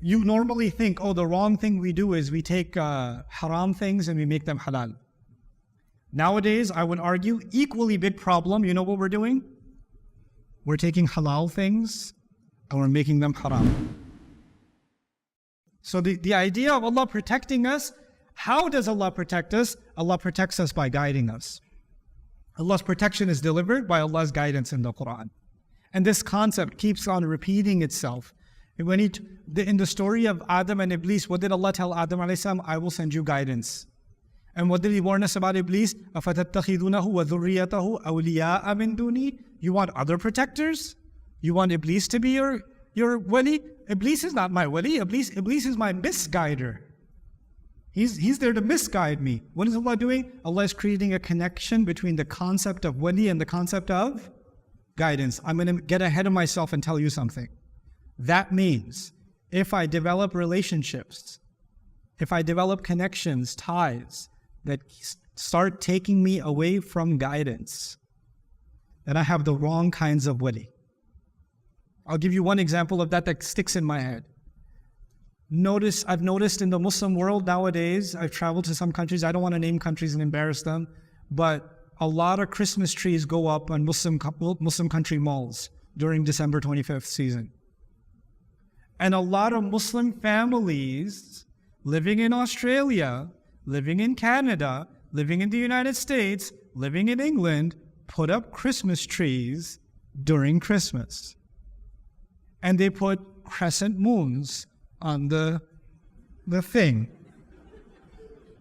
You normally think, oh, the wrong thing we do is we take haram things and we make them halal. Nowadays, I would argue, equally big problem, you know what we're doing? We're taking halal things and we're making them haram. So the idea of Allah protecting us, how does Allah protect us? Allah protects us by guiding us. Allah's protection is delivered by Allah's guidance in the Quran. And this concept keeps on repeating itself. When in the story of Adam and Iblis, what did Allah tell Adam alayhi salam? I will send you guidance. And what did He warn us about Iblis? أَفَتَتَّخِذُونَهُ وَذُرِّيَّتَهُ أَوْلِيَاءَ مِن دُونِي? You want other protectors? You want Iblis to be your wali? Iblis is not my wali. Iblis is my misguider. He's there to misguide me. What is Allah doing? Allah is creating a connection between the concept of wali and the concept of guidance. I'm going to get ahead of myself and tell you something. That means if I develop relationships, if I develop connections, ties that start taking me away from guidance, then I have the wrong kinds of wali. I'll give you one example of that sticks in my head. I've noticed in the Muslim world nowadays, I've traveled to some countries, I don't want to name countries and embarrass them, but a lot of Christmas trees go up on Muslim country malls during December 25th season. And a lot of Muslim families living in Australia, living in Canada, living in the United States, living in England, put up Christmas trees during Christmas. And they put crescent moons on the thing.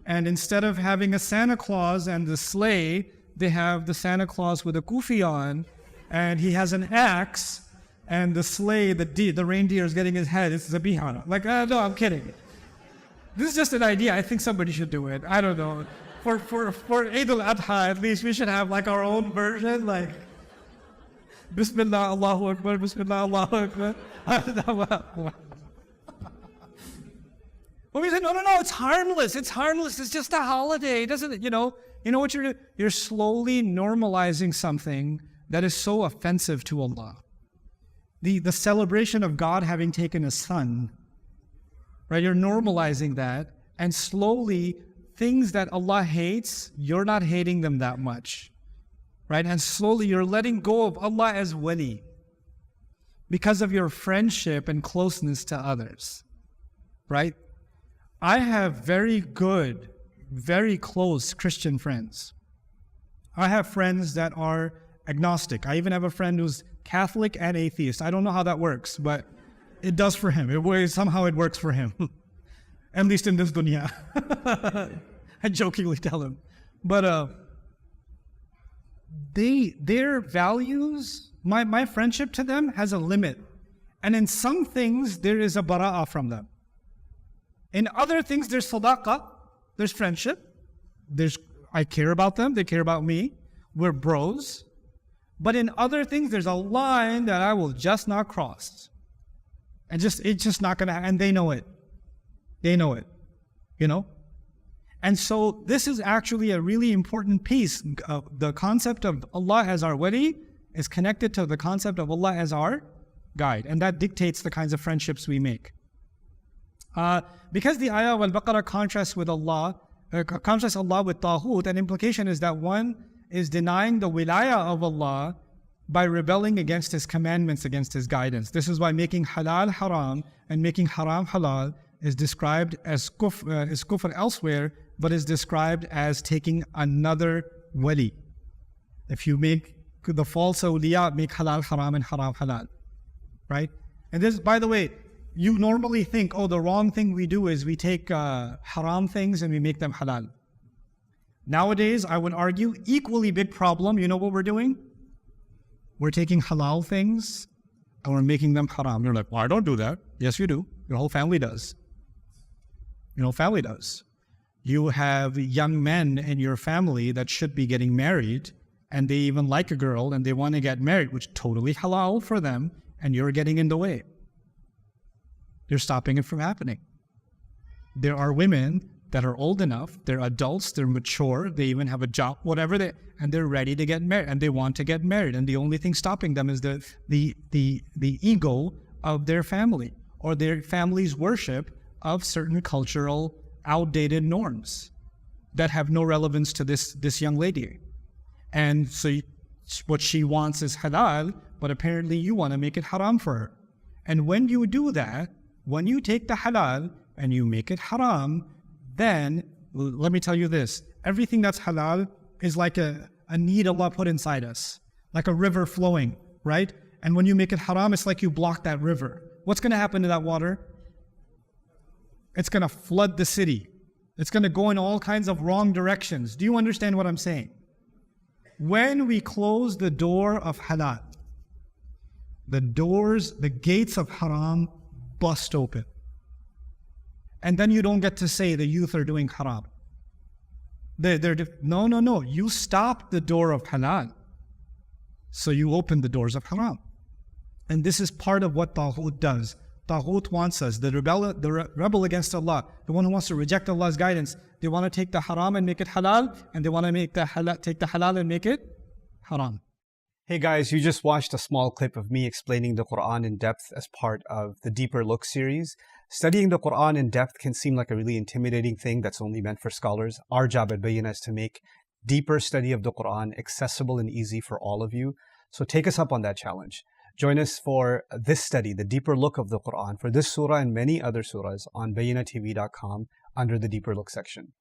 And instead of having a Santa Claus and the sleigh, they have the Santa Claus with a kufi on, and he has an axe, and the sleigh, the reindeer is getting his head. It's zabihana. Like, no, I'm kidding. This is just an idea. I think somebody should do it. I don't know. For Eid al-Adha, at least we should have like our own version, like Bismillah, Allahu Akbar, Bismillah, Allahu Akbar. But we said, no, it's harmless. It's harmless. It's just a holiday. It doesn't, you know what you're doing? You're slowly normalizing something that is so offensive to Allah. The celebration of God having taken a son, right? You're normalizing that, and slowly things that Allah hates, you're not hating them that much, right? And slowly you're letting go of Allah as wali because of your friendship and closeness to others, right? I have very good, very close Christian friends. I have friends that are agnostic. I even have a friend who's Catholic and atheist. I don't know how that works, but it does for him. Somehow it works for him. At least in this dunya. I jokingly tell him. But their values, my friendship to them has a limit. And in some things, there is a bara'ah from them. In other things, there's sadaqah, there's friendship, I care about them, they care about me, we're bros. But in other things, there's a line that I will just not cross. And it's just not gonna, and they know it. They know it, And so this is actually a really important piece. The concept of Allah as our wali is connected to the concept of Allah as our guide. And that dictates the kinds of friendships we make. Because the ayah of Al-Baqarah contrasts Allah with Taghut, an implication is that one is denying the wilayah of Allah by rebelling against His commandments, against His guidance. This is why making halal haram and making haram halal is described as kufr elsewhere, but is described as taking another wali. If you make the false awliya, make halal haram and haram halal, right? And this, by the way, you normally think, oh, the wrong thing we do is we take haram things and we make them halal. Nowadays, I would argue, equally big problem, you know what we're doing? We're taking halal things and we're making them haram. You're like, well, I don't do that. Yes, you do. Your whole family does. Your whole family does. You have young men in your family that should be getting married, and they even like a girl and they want to get married, which is totally halal for them, and you're getting in the way. You're stopping it from happening. There are women that are old enough, they're adults, they're mature, they even have a job, whatever and they're ready to get married, and they want to get married, and the only thing stopping them is the ego of their family. or their family's worship of certain cultural outdated norms that have no relevance to this young lady. And so what she wants is halal, but apparently you want to make it haram for her. And when you do that, when you take the halal and you make it haram, then let me tell you this, everything that's halal is like a need Allah put inside us, like a river flowing, right? And when you make it haram, it's like you block that river. What's going to happen to that water? It's going to flood the city. It's going to go in all kinds of wrong directions. Do you understand what I'm saying? When we close the door of halal, the gates of haram bust open. And then you don't get to say the youth are doing haram. No. You stop the door of halal. So you open the doors of haram. And this is part of what Taghut does. Taghut wants us, the rebel against Allah, the one who wants to reject Allah's guidance, they want to take the haram and make it halal, and they want to take the halal and make it haram. Hey guys, you just watched a small clip of me explaining the Quran in depth as part of the Deeper Look series. Studying the Quran in depth can seem like a really intimidating thing that's only meant for scholars. Our job at Bayyinah is to make deeper study of the Quran accessible and easy for all of you. So take us up on that challenge. Join us for this study, the Deeper Look of the Quran, for this surah and many other surahs on BayyinahTV.com under the Deeper Look section.